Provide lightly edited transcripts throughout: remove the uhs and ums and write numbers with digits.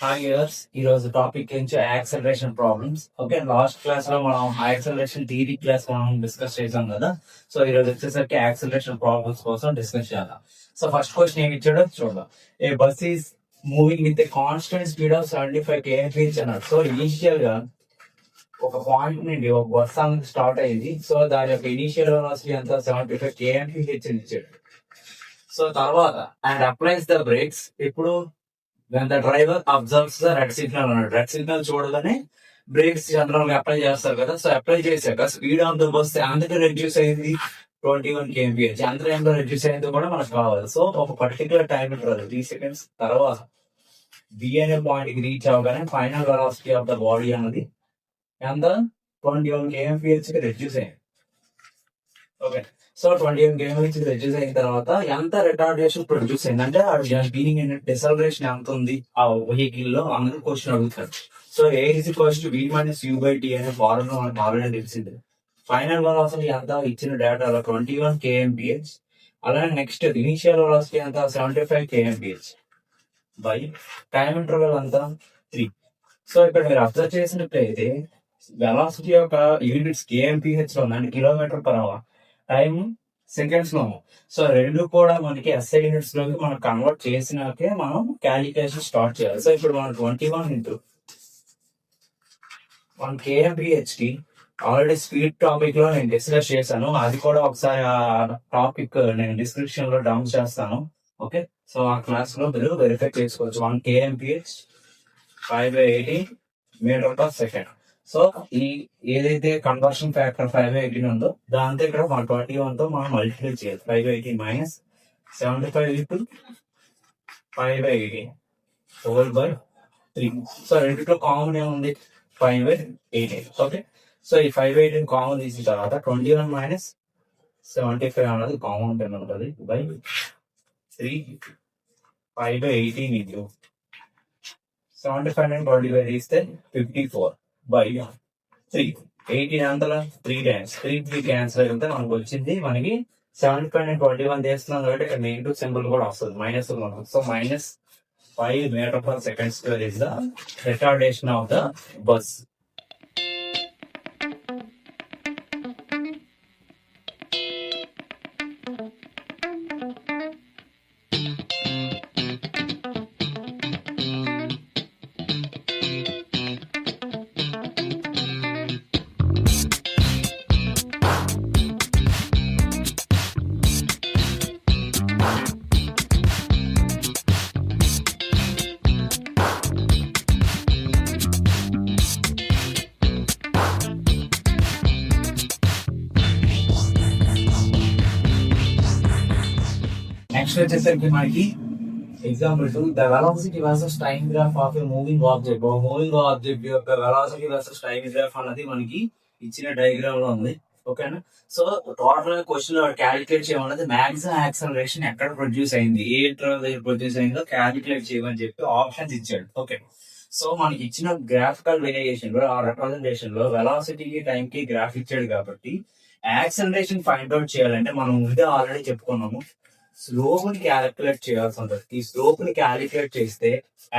Hi years ఈ రోజు topic ఏంటి acceleration problems. Okay, last class లో మనం యాక్సలరేషన్ థియరీ క్లాస్ మనం డిస్కస్ చేసాం కదా. సో ఈ రోజు వచ్చేసరికి యాక్సలరేషన్ ప్రాబ్లమ్స్ కోసం డిస్కస్ చేయాలి. సో ఫస్ట్ క్వశ్చన్ ఏమి ఇచ్చాడో చూద్దాం. A bus is moving with a constant speed of 75 kmph అన్నాడు. సో ఇనిషియల్ గా ఒక పాయింట్ నుండి ఒక బస్ అనేది స్టార్ట్ అయ్యింది. సో దాని యొక్క ఇనిషియల్ వెలాసిటీ అంతా 75 kmph అని ఇచ్చాడు. సో తర్వాత అండ్ అప్లైస్ ద బ్రేక్స్. ఇప్పుడు when the driver observes the red signal అన్నాడు. రెడ్ సిగ్నల్ చూడగానే బ్రేక్స్ జనరల్ గా అప్లై చేస్తారు కదా. సో అప్లై చేశాక స్పీడ్ ఆఫ్ ద బస్ ఎంత రెడ్యూస్ అయింది, 21 kmph. ఎంత టైంలో రెడ్యూస్ అయిందో కూడా మనకు కావాలి. సో ఒక పర్టికులర్ టైం ఉంటుంది, 3 seconds తర్వాత బి అనే పాయింట్ కి రీచ్ అవగానే final velocity of the body అనేది ఎంత 21 kmph కి రెడ్యూస్ అయింది. ఓకే, సో 21 kmph రెడ్యూస్ అయిన తర్వాత ఎంత రిటార్డేషన్ ప్రొడ్యూస్ అయింది అంటే మీనింగ్ ఏంటంటే డిసలరేషన్ ఎంత ఉంది ఆ వెహికల్ లో అందరూ క్వశ్చన్ అడుగుతారు. So a is equals to v minus u by t అనే ఫార్ములా మనకు ఆల్రెడీ తెలిసింది. ఫైనల్ వెలాసిటీ ఎంత ఇచ్చిన డేటాలో 21 kmph. అలానే నెక్స్ట్ ఇనిషియల్ వెలాసిటీ ఎంత 75 kmph బై టైం ఇంటర్వెల్ అంతా 3. సో ఇక్కడ మీరు అబ్జర్వ్ చేసినట్లయితే వెలాసిటీ యొక్క యూనిట్స్ kmph లో ఉందండి, kilometre per hour. Time seconds లో. సో రెండు కూడా మనకి SI యూనిట్స్ లోకి మనం కన్వర్ట్ చేసినాకే మనం క్యాలిక్యులేషన్ స్టార్ట్ చేయాలి. సో ఇప్పుడు మనం 21 into 1 kmph కి ఆల్రెడీ స్పీడ్ టాపిక్ లో నేను డిస్కస్ చేశాను. అది కూడా ఒకసారి ఆ టాపిక్ నేను డిస్క్రిప్షన్ లో డౌన్ చేస్తాను. ఓకే, సో ఆ క్లాస్ లో మీరు వెరిఫై చేసుకోవచ్చు. 1 kmph 5/18 metre per second. So ఈ ఏదైతే కన్వర్షన్ ఫ్యాక్టర్ 5/18 ఉందో దాంతో ఇక్కడ 121 తో మనం మల్టిప్లై చేయాలి. 5/18 minus 75 into 5/18 whole by 3. So రెండిట్లో కామన్ ఏముంది 5/18. ఓకే, సో ఈ 5/18 కామన్ తీసిన తర్వాత 21 మైనస్ 75 అనేది కామన్ టెన్ ఉంటుంది బై 3. 5/18 into 75 and 25 తీస్తే 54 బై 3. 18 అంతలా 3 టైమ్స్ 3 క్యాన్సల్ అయితే మనకు వచ్చింది. మనకి 75 and 21 చేస్తున్నాం కాబట్టి ఇక్కడ నెగిటివ్ సింబల్ కూడా వస్తుంది, మైనస్ కూడా. So minus 5 metre per second square is the retardation of the bus. Next వచ్చేసరికి మనకి example 2 the velocity versus time graph of a moving object. Moving object యొక్క వెలాసిటీ వర్సెస్ టైం గ్రాఫ్ అనేది మనకి ఇచ్చిన diagram లో ఉంది. ఓకేనా, సో టోటల్ క్వశ్చన్ క్యాలిక్యులేట్ చేయమన్నది మాక్సిమం యాక్సలరేషన్ ఎక్కడ ప్రొడ్యూస్ అయింది, ఏ ఇంటర్వల్ దగ్గర ప్రొడ్యూస్ అయిందో క్యాలిక్యులేట్ చేయమని చెప్పి ఆప్షన్స్ ఇచ్చాడు. ఓకే, సో మనకి ఇచ్చిన గ్రాఫికల్ వేరియేషన్ లో ఆ రిప్రజెంటేషన్ లో వెలాసిటీకి టైం కి గ్రాఫ్ ఇచ్చాడు కాబట్టి యాక్సలరేషన్ ఫైండ్ అవుట్ చేయాలంటే మనం ముందే ఆల్రెడీ చెప్పుకున్నాము, స్లోప్ ని క్యాలిక్యులేట్ చేయాల్సి ఉంటుంది. ఈ స్లోప్ ని క్యాలిక్యులేట్ చేస్తే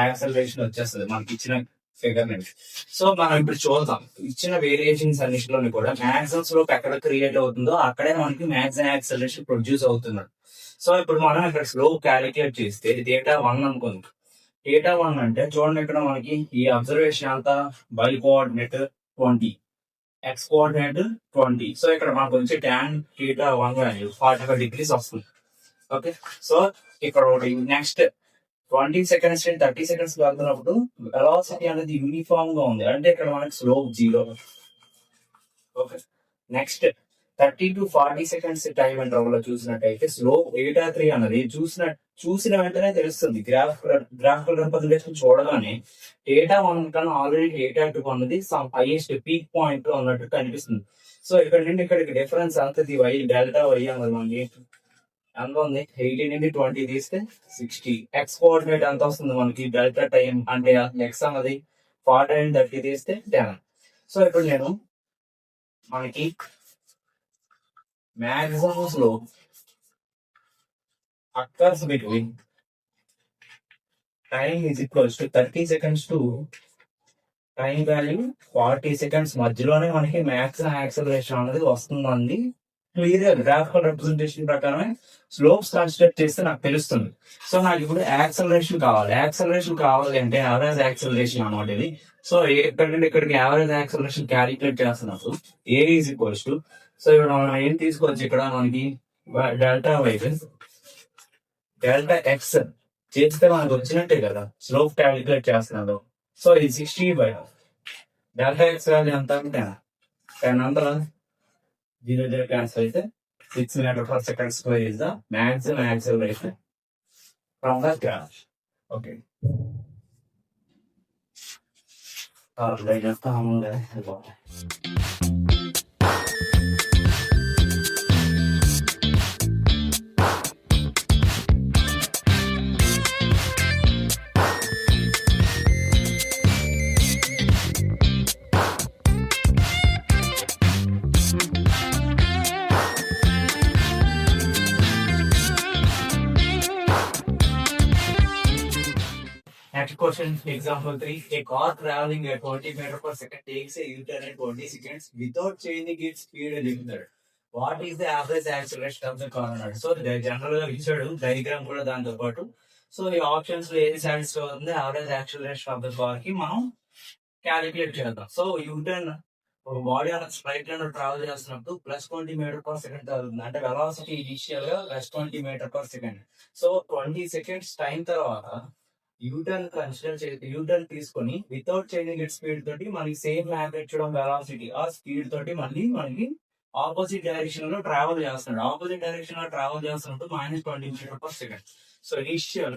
యాక్సలరేషన్ వచ్చేస్తుంది మనకి ఇచ్చిన ఫిగర్ నుంచి. సో మనం ఇప్పుడు చూద్దాం, ఇచ్చిన వేరియేషన్స్ అన్నింటిలోని కూడా మాక్సిమం స్లోప్ ఎక్కడ క్రియేట్ అవుతుందో అక్కడే మనకి మాక్సిమం యాక్సలరేషన్ ప్రొడ్యూస్ అవుతున్నాడు. సో ఇప్పుడు మనం ఇక్కడ స్లోప్ క్యాలిక్యులేట్ చేస్తే డేటా 1 అనుకుంది. డేటా 1 అంటే చూడండి, ఇక్కడ మనకి ఈ అబ్జర్వేషన్ అంతా by coordinate 20, X coordinate 20. So ఇక్కడ మనకు వచ్చి tan θ1 వాల్యూ 45 degrees వస్తుంది. ఓకే, సో ఇక్కడ ఒకటి నెక్స్ట్ 20 seconds 30 seconds వెళ్తున్నప్పుడు వెలాసిటీ అనేది యూనిఫామ్ గా ఉంది అంటే ఇక్కడ మనకి slope 0. Okay, next 30 to 40 seconds time interval లో చూసినట్టయితే స్లోప్ θ3 అన్నది చూసిన వెంటనే తెలుస్తుంది. గ్రాఫికల్ రిప్రజెంటేషన్ చూడగానే θ1 కన్నా ఆల్రెడీ θ2 అన్నది హైయెస్ట్ పీక్ పాయింట్ అన్నట్టు కనిపిస్తుంది. సో ఇక్కడ నుండి ఇక్కడికి డిఫరెన్స్ అంతది వై డెల్టా వై అన్నది మనకి ఎంత ఉంది, 18 నుండి 20 తీస్తే 60. ఎక్స్ కోఆర్డినేట్ ఎంత వస్తుంది మనకి డెల్టా టైం అంటే ఎక్స్ అన్నది 40 నుండి 30 తీస్తే 10. సో ఇప్పుడు నేను మనకి మాక్సిమం లో occurs between time is equals to 30 seconds to time value 40 seconds మధ్యలోనే మనకి మ్యాక్సిమం యాక్సలరేషన్ అనేది వస్తుందండి. క్లియర్ గా గ్రాఫికల్ రిప్రజెంటేషన్ ప్రకారమే స్లోప్స్ కన్సిడర్ చేస్తే నాకు తెలుస్తుంది. సో నాకు ఇప్పుడు యాక్సలరేషన్ కావాలి అంటే యావరేజ్ యాక్సలరేషన్ అనమాట ఇది. సో ఎక్కడి నుండి ఇక్కడికి యావరేజ్ యాక్సలరేషన్ క్యాలిక్యులేట్ చేస్తున్నప్పుడు ఏ ఈజ్ ఈక్వల్స్ టు, సో ఇప్పుడు మనం ఏం తీసుకోవచ్చు ఇక్కడ మనకి డెల్టా వైపు డెల్టా ఎక్స్ చేస్తే మనకు వచ్చినట్టే కదా స్లోప్ క్యాలిక్యులేట్ చేస్తున్నాడు. సో ఇది 60 డెల్టా ఎక్స్ వాల్యూ ఎంత అంటే 10 అంతా 0 క్యాన్సల్ అయితే 6 meter/second² is the maximum acceleration from the crash. Okay. Next question, example 3. A car traveling at 20 meters/second takes a U-turn at 20 seconds without changing its speed limiter. What is the average acceleration of the car? So general గా ఇచ్చాడు diagram కూడా దాంతో పాటు. So ఈ options లో ఏది satisfy అవుతుంది average acceleration of the car కి మనం క్యాలిక్యులేట్ చేద్దాం. సో యూటర్న్ ఒక బాడీ అలా స్ట్రైట్ లైన్ లో ట్రావెల్ చేస్తున్నప్పుడు +20 meter/second అవుతుంది. అంటే వెలాసిటీ ఇనిషియల్ గా +20 meter/second. సో 20 seconds టైం తర్వాత యూటర్న్ తీసుకొని వితౌట్ చేంజింగ్ ఇట్ స్పీడ్ తోటి మనకి సేమ్ మ్యాగ్నిట్యూడ్ ఆఫ్ వెలాసిటీ ఆ స్పీడ్ తోటి మళ్ళీ మనకి ఆపోజిట్ డైరెక్షన్ లో ట్రావెల్ చేస్తున్నాడు. ఆపోజిట్ డైరెక్షన్ లో ట్రావెల్ చేస్తున్నప్పుడు -20 meter/second. సో ఇనిషియల్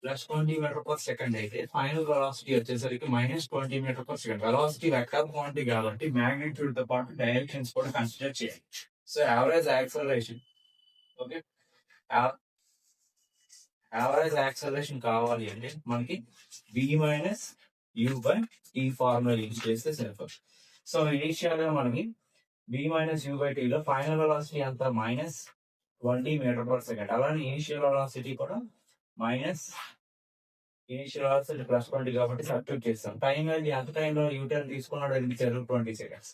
+20 meter/second అయితే ఫైనల్ వెలాసిటీ వచ్చేసరికి -20 meter/second. వెలాసిటీ వెక్టర్ క్వాంటిటీ కాబట్టి మ్యాగ్నిట్యూడ్ తో పాటు డైరెక్షన్స్ కూడా కన్సిడర్ చేయాలి. So average acceleration, okay, average acceleration కావాలి అంటే మనకి b-u/t ఫార్ములా యూజ్ చేస్తే సరిపోతుంది. సో ఇనిషియల్ గా మనకి b-u/t లో ఫైనల్ వెలాసిటీ అంతా -20 meter/second. అలానే ఇనిషియల్ వెలాసిటీ కూడా ఇనిషియల్ వెలాసిటీ +20 కాబట్టి సబ్స్టిట్యూట్ చేస్తాం. టైం వాల్యూ ఎంత టైంలో యూటర్న్ తీసుకున్నాడు అనిపించారు 20 seconds.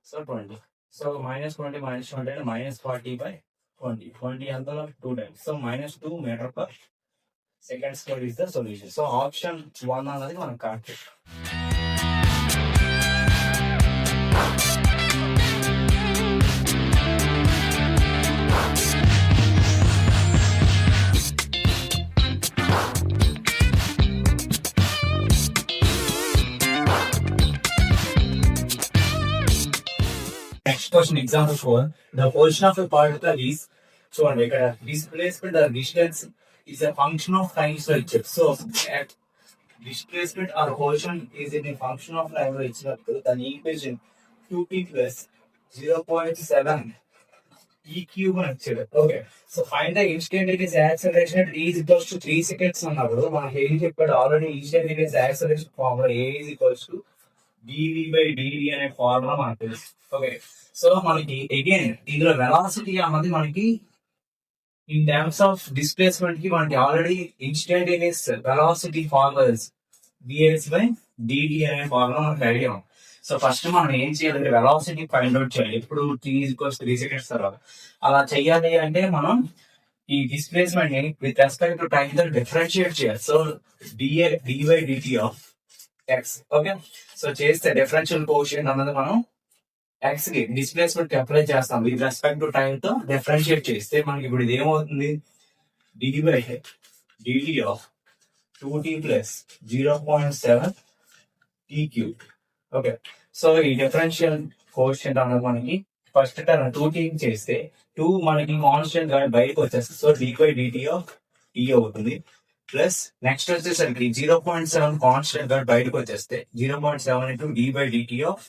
సో 20, సో -20 -20 అంటే -40/20. 20 అంతలో 2 times. So -2 meter/second² is the solution. So option 1 అన్నది మనం correct. Next question, example 4. The position of a particle is, చూడండి ఇక్కడ displacement or distance is a function of time లో ఇచ్చారు. So displacement or position is in a function of time లో ఇచ్చినప్పుడు దాని equation 2t + 0.7 e³ అని ఇచ్చాడు. Okay, so find the instantaneous acceleration at t = 3 seconds అన్నప్పుడు మనకి ఏం చెప్పాడు already. Instantaneous acceleration formula a = dv/dt అనే ఫార్ములా మనకు తెలుసు. ఓకే, సో మనకి అగైన్ ఇందులో వెలాసిటీ అన్నది మనకి ఇన్ టర్మ్స్ ఆఫ్ డిస్ప్లేస్మెంట్ కి మనకి already instantaneous velocity formulas dx/dt అనే ఫార్ములా మనకి ఐడియా ఉంది. సో ఫస్ట్ మనం ఏం చేయాలి, వెలాసిటీ ఫైండ్ అవుట్ చేయాలి. ఇప్పుడు t = 3 seconds తర్వాత అలా చెయ్యాలి అంటే మనం ఈ డిస్ప్లేస్మెంట్ ని విత్ రెస్పెక్ట్ టు టైం తో డిఫరెన్షియేట్ చేయాలి. So dy/dt of x. Okay, so చేస్తే డిఫరెన్షియల్ కోఎఫిషియంట్ అన్నది మనం x కి డిస్ప్లేస్మెంట్ కి అప్లై చేస్తాం. విత్ రెస్పెక్ట్ టు టైం తో డిఫరెన్షియేట్ చేస్తే మనకి ఇప్పుడు ఇది ఏమవుతుంది, dy/dt of 2t + 0.7 t³. Okay, so ఈ డిఫరెన్షియల్ కోఎఫిషియంట్ అన్నది మనకి ఫస్ట్ టర్మ్ 2t చేస్తే 2 మనకి కాన్స్టెంట్ గా బయటకు వచ్చేస్తుంది. సో dy/dt ఆఫ్ t అవుతుంది. ప్లస్ నెక్స్ట్ వచ్చేసరికి 0.7 కాన్స్టెంట్ గా బయటకు వచ్చేస్తే 0.7 × d/dt of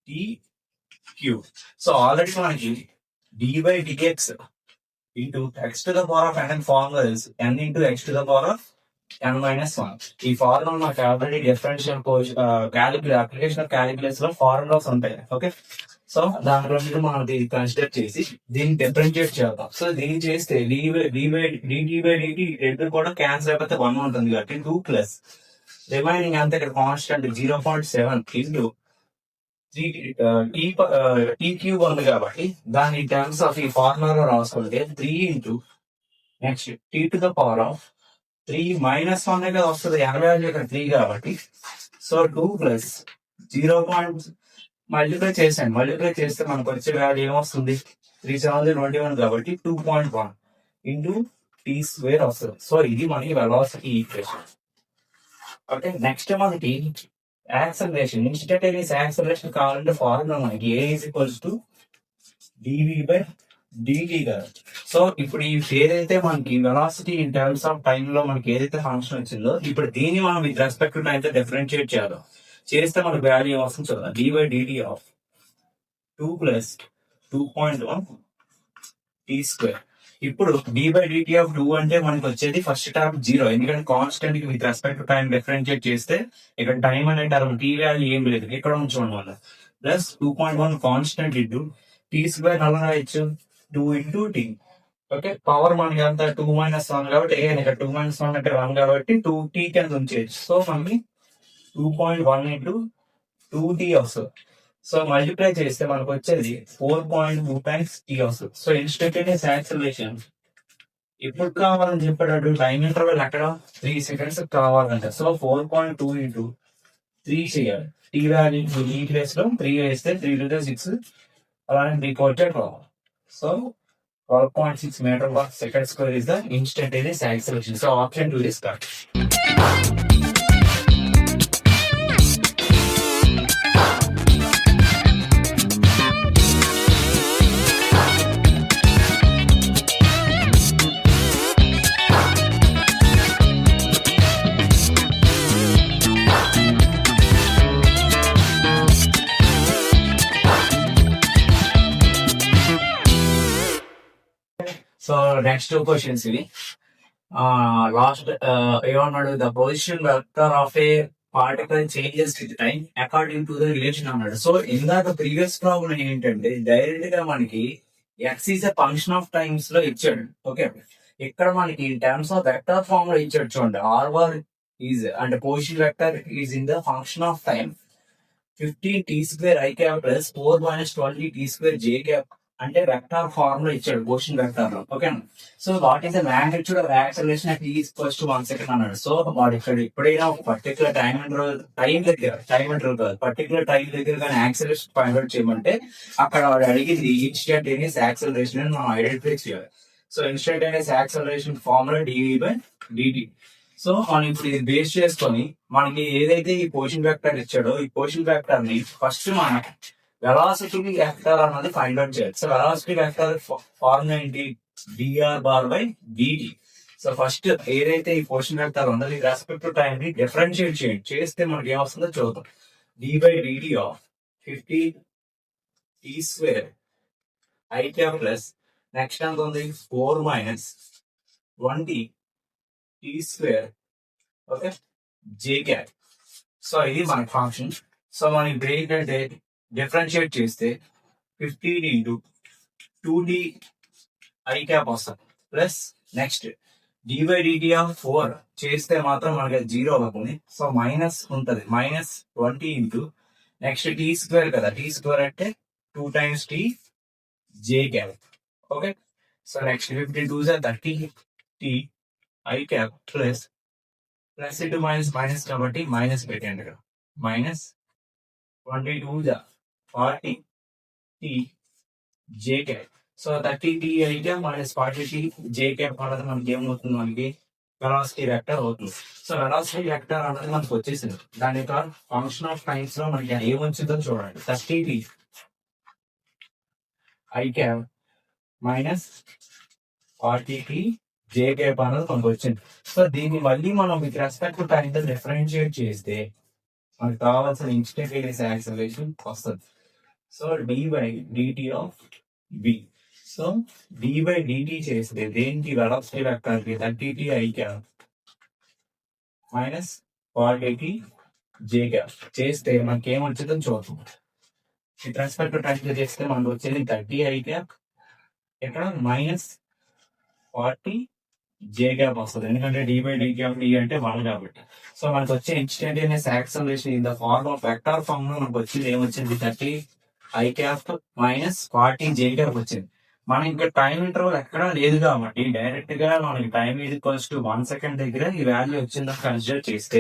t³. So already మనకి d/dx into x to the power of n formula n × x to the power of n-1. ఈ ఫార్ములా మనకు already differential application of calculus లో formulas ఉంటాయి. Okay, so దాంట్లో నుంచి మనం దీన్ని కన్సిడర్ చేసి దీన్ని డిఫరెన్షియేట్ చేద్దాం. సో దీన్ని చేస్తే డిటి రెండు కూడా క్యాన్సిల్ అయిపోతే 1 ఉంటుంది కాబట్టి 2 ప్లస్ రిమైనింగ్ అంతా ఇక్కడ కాన్స్టెంట్ 0.7 ఇంటూ టీ క్యూబ్ ఉంది కాబట్టి దాని టర్మ్స్ ఆఫ్ ఈ ఫార్ములా రాసుకుంటే 3 into next tea to the power of 3 minus 1 కదా వస్తుంది, యావరేజ్ ఇక్కడ 3 కాబట్టి. So 2 plus 0. మల్టిప్లై చేస్తే మనకు వచ్చే వాల్యూ ఏమొస్తుంది, 3/7 కాబట్టి 2.1 ఇంటూ టీ స్క్వేర్ వస్తుంది. సో ఇది మనకి వెలాసిటీ ఈక్వేషన్. ఓకే, నెక్స్ట్ మనకి యాక్సలరేషన్, ఇన్స్టంటేనియస్ యాక్సలరేషన్ కావాలంటే ఫార్ములా మనకి A is equals to dv/dt కదా. సో ఇప్పుడు ఈ ఏదైతే మనకి velocity in terms of time లో మనకి ఏదైతే ఫంక్షన్ వచ్చిందో ఇప్పుడు దీన్ని మనం విత్ రెస్పెక్ట్ టు టైం తో డిఫరెన్షియేట్ చేద్దాం. చేస్తే మనకు వాల్యూ వస్తుంది చూద్దాం, d/dt of 2 plus 2.1 tea square. ఇప్పుడు d/dt ఆఫ్ 2 అంటే మనకి వచ్చేది ఫస్ట్ టర్మ్ 0, ఎందుకంటే కాన్స్టెంట్ కి with respect to time differentiate చేస్తే ఇక్కడ టైం అనే టర్మ్ టీ వాల్యూ ఏం లేదు, ఇక్కడ ఉంచుకోండి వల్ల plus 2.1 constant into t square అలా రాయొచ్చు 2 ఇంటూ టీ. ఓకే, పవర్ మనకి అంతా 2-1 కాబట్టి ఇక్కడ 2-1 అంటే 1 కాబట్టి 2t కింద ఉంచేయచ్చు. సో మనకి 2.1 ఇంటూ 2t వస్తుంది. సో మల్టిప్లై చేస్తే మనకు వచ్చేది 4.2 టైమ్స్ టీ వస్తుంది. సో ఇన్స్టంటేనియస్ యాక్సలరేషన్ ఎప్పుడు కావాలని చెప్పాడు, టైం ఇంటర్వెల్ అక్కడ 3 seconds కావాలంటే. సో 4.2 ఇంటూ 3 చేయాలి. టీ వాల్యూ ఈ ప్లేస్ లో 3 వేస్తే 3 to the 6 అలానే 3 వచ్చే 12. So 12.6 meter per second square is the instantaneous acceleration. So option 2 is correct. So next 2 questions ఇవి. లాస్ట్ ఏమన్నాడు, the position vector of a particle changes with time according to the relation అన్నాడు. So ఇందాక previous problem ఏంటంటే direct గా మనకి x is a function of times లో ఇచ్చాడు. Okay, ఇక్కడ మనకి in terms of vector form లో ఇచ్చాడు చూడండి. r1 is and position vector is in the function of time 15 t square i cap plus 4 minus 20 t square j cap అంటే vector form లో ఇచ్చాడు క్వశ్చన్ వెక్టార్ లో. Okay, so what is the magnitude of acceleration at ఈ equals to 1 second అన్నాడు. So వాడు ఇక్కడ ఎప్పుడైనా ఒక పర్టికులర్ టైం ఇంటర్వల్ కాదు, పర్టికులర్ టైం దగ్గర కానీ యాక్సలరేషన్ ఫైండ్ అవుట్ చేయమంటే అక్కడ వాడు అడిగింది ఇన్స్టంటేనియస్ యాక్సలరేషన్ అని మనం ఐడెంటిఫై చేయాలి. So instantaneous acceleration formula dv/dt. So మనం ఇప్పుడు ఇది బేస్ చేసుకొని మనకి ఏదైతే ఈ పొజిషన్ వెక్టర్ ఇచ్చాడో ఈ పొజిషన్ వెక్టర్ ని ఫస్ట్ మనం వెలాసిటీ వెక్టర్ అన్నది ఫైండ్ అవుట్ చేయాలి. సో వెలాసిటీ వెక్టర్ ఫార్ములా ఏంటి, dr/dt. సో ఫస్ట్ ఏదైతే ఈ పొజిషన్ వెక్టర్ ఉందో ఈ రెస్పెక్ట్ టు టైం ని డిఫరెన్షియేట్ చేయండి. చేస్తే మనకి ఏమొస్తుందో చూద్దాం. d/dt of 50 t square i cap plus next ఎంత ఉంది 4 minus 20 t square okay j cap. So ఇది మన ఫంక్షన్. సో మనకి బ్రేక్ అంటే డిఫరెన్షియేట్ చేస్తే 15 ఇంటూ 2d i cap వస్తుంది ప్లస్ నెక్స్ట్ d/dt ఆఫ్ 4 చేస్తే మాత్రం మనకి 0 అవుతుంది. సో మైనస్ ఉంటుంది, minus 20 into next t square కదా, టీ స్క్వేర్ అంటే 2 times t j cap. Okay, so next 52 30 t i cap plus plus into minus కాబట్టి minus పెట్టండి ఇక్కడ, minus 22 40 t j cap. So 30 t i cap minus 40 t j cap అనేది మనకి ఏమవుతుంది, మనకి velocity vector అవుతుంది. So velocity vector అనేది మనకు వచ్చేసింది. దాని యొక్క ఫంక్షన్ ఆఫ్ టైమ్స్ లో మనకి ఏమొచ్చిందో చూడండి, 30 t i cap minus 40 t j cap అనేది మనకు వచ్చింది. సో దీన్ని మళ్ళీ మనం విత్ రెస్పెక్ట్ టు టైం తో డిఫరెన్షియేట్ చేస్తే మనకు కావాల్సిన ఇన్స్టంటేనియస్ యాక్సలరేషన్ వస్తుంది. So d/dt of v. So d/dt చేస్తే దేనికి వెలాసిటీ వెక్టర్ కి 30 t i cap minus 40 t j cap చేస్తే మనకి ఏమొచ్చిందో చూద్దాం. విత్ రెస్పెక్ట్ టు టైం చేస్తే మనకు వచ్చేది 30 ఐ క్యాప్, ఇక్కడ -40 జే గ్యాప్ వస్తుంది. ఎందుకంటే d/d క్యాప్ d అంటే 1 కాబట్టి. సో మనకు వచ్చే instantaneous acceleration in the form of vector form లో మనకు వచ్చింది ఏమొచ్చింది 30 ఐ క్యాప్ -40 జే గ్యాప్ వచ్చింది. మనం ఇంకా టైం ఇంటర్వల్ ఎక్కడా లేదు కాబట్టి డైరెక్ట్ గా మనకి టైం ఈక్వల్స్ టు 1 సెకండ్ దగ్గర ఈ వాల్యూ వచ్చిందని కన్సిడర్ చేస్తే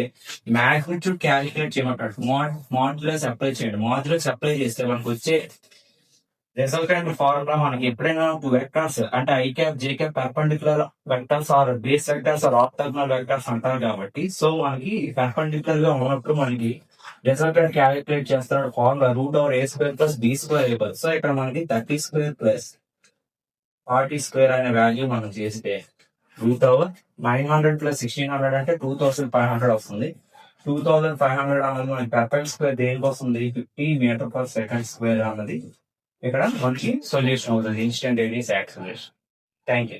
మ్యాగ్నిట్యూడ్ క్యాలిక్యులేట్ చేయమంటాడు. మాడ్యులస్ అప్లై చేయండి. మాడ్యులస్ అప్లై చేస్తే మనకు వచ్చే రిజల్టెంట్ ఫార్ములా మనకి ఎప్పుడైనా వెక్టర్స్ అంటే i cap j cap perpendicular vectors or base vectors or orthogonal vectors అంటారు కాబట్టి సో మనకి పర్పెండిక్యులర్ గా ఉన్నప్పుడు మనకి రిజల్టెంట్ క్యాలిక్యులేట్ చేస్తున్నాడు ఫార్ములా √a² + b². సో ఇక్కడ మనకి 30² + 40² అనే వాల్యూ మనం చేస్తే 900 + 1600 అంటే 2500 వస్తుంది. 2500 అన్నది మనకి పర్ఫెక్ట్ స్క్వేర్ దేనికి వస్తుంది 50 m/s² అన్నది ఇక్కడ మనకి సొల్యూషన్ అవుతుంది ఇన్స్టంటేనియస్ యాక్సిలరేషన్. Thank you.